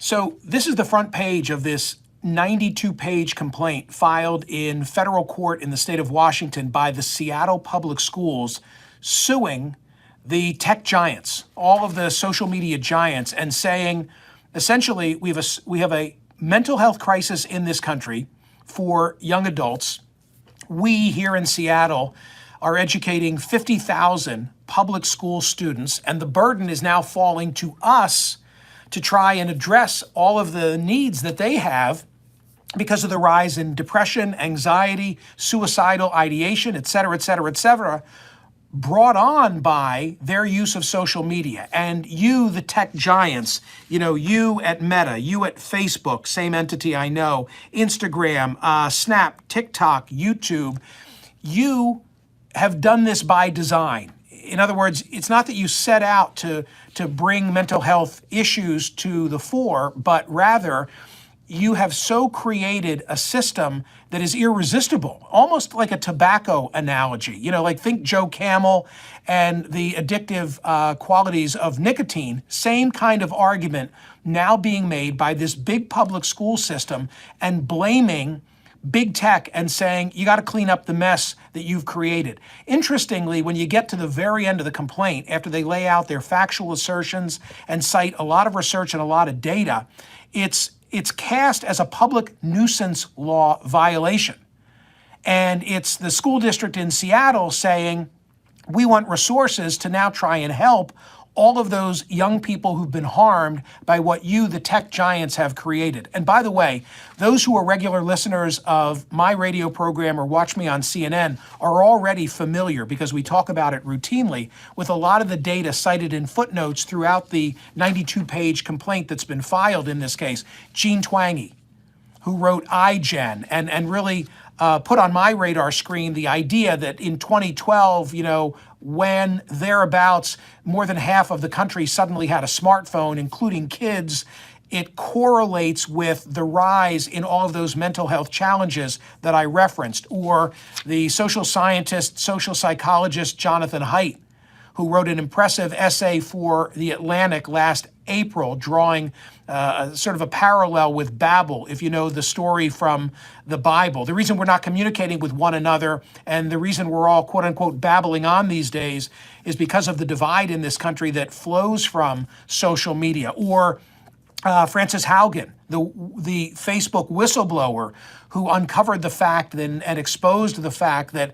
So this is the front page of this 92-page complaint filed in federal court in the state of Washington by the Seattle Public Schools, suing the tech giants, all of the social media giants, and saying, essentially, we have a mental health crisis in this country for young adults. We here in Seattle are educating 50,000 public school students, and the burden is now falling to us to try and address all of the needs that they have because of the rise in depression, anxiety, suicidal ideation, et cetera, brought on by their use of social media. And you, the tech giants, you at Meta, you at Facebook, same entity I know, Instagram, Snap, TikTok, YouTube, you have done this by design. In other words, it's not that you set out to bring mental health issues to the fore, but rather you have so created a system that is irresistible, almost like a tobacco analogy. Like think Joe Camel and the addictive qualities of nicotine, same kind of argument now being made by this big public school system and blaming big tech and saying, you got to clean up the mess that you've created. Interestingly, when you get to the very end of the complaint, after they lay out their factual assertions and cite a lot of research and a lot of data, it's cast as a public nuisance law violation. And it's the school district in Seattle saying, we want resources to now try and help all of those young people who've been harmed by what you, the tech giants, have created. And by the way, those who are regular listeners of my radio program or watch me on CNN are already familiar, because we talk about it routinely, with a lot of the data cited in footnotes throughout the 92-page complaint that's been filed in this case. Gene Twangy, who wrote iGen and really put on my radar screen the idea that in 2012, when thereabouts more than half of the country suddenly had a smartphone, including kids, it correlates with the rise in all of those mental health challenges that I referenced. Or the social scientist, social psychologist Jonathan Haidt, who wrote an impressive essay for The Atlantic last April, drawing sort of a parallel with Babel, if you know the story from the Bible. The reason we're not communicating with one another and the reason we're all, quote unquote, babbling on these days is because of the divide in this country that flows from social media. Or Frances Haugen, the Facebook whistleblower who uncovered the fact and exposed the fact that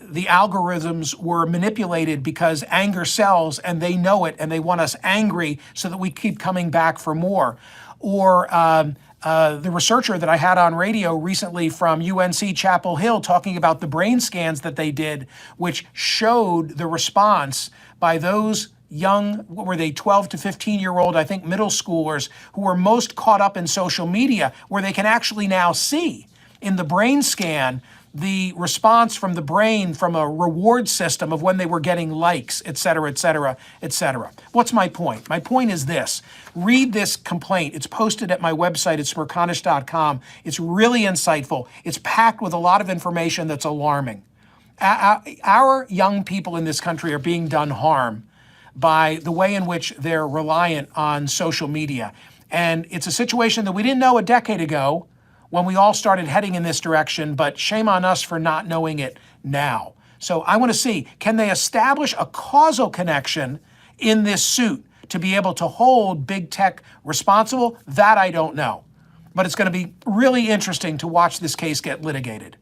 the algorithms were manipulated because anger sells and they know it and they want us angry so that we keep coming back for more. Or the researcher that I had on radio recently from UNC Chapel Hill talking about the brain scans that they did, which showed the response by those young, what were they, 12 to 15-year-old, I think middle schoolers, who were most caught up in social media, where they can actually now see in the brain scan the response from the brain from a reward system of when they were getting likes, et cetera, et cetera, et cetera. What's my point? My point is this. Read this complaint. It's posted at my website at Smerconish.com. It's really insightful. It's packed with a lot of information that's alarming. Our young people in this country are being done harm by the way in which they're reliant on social media. And it's a situation that we didn't know a decade ago when we all started heading in this direction, but shame on us for not knowing it now. So I want to see, can they establish a causal connection in this suit to be able to hold big tech responsible? That I don't know. But it's going to be really interesting to watch this case get litigated.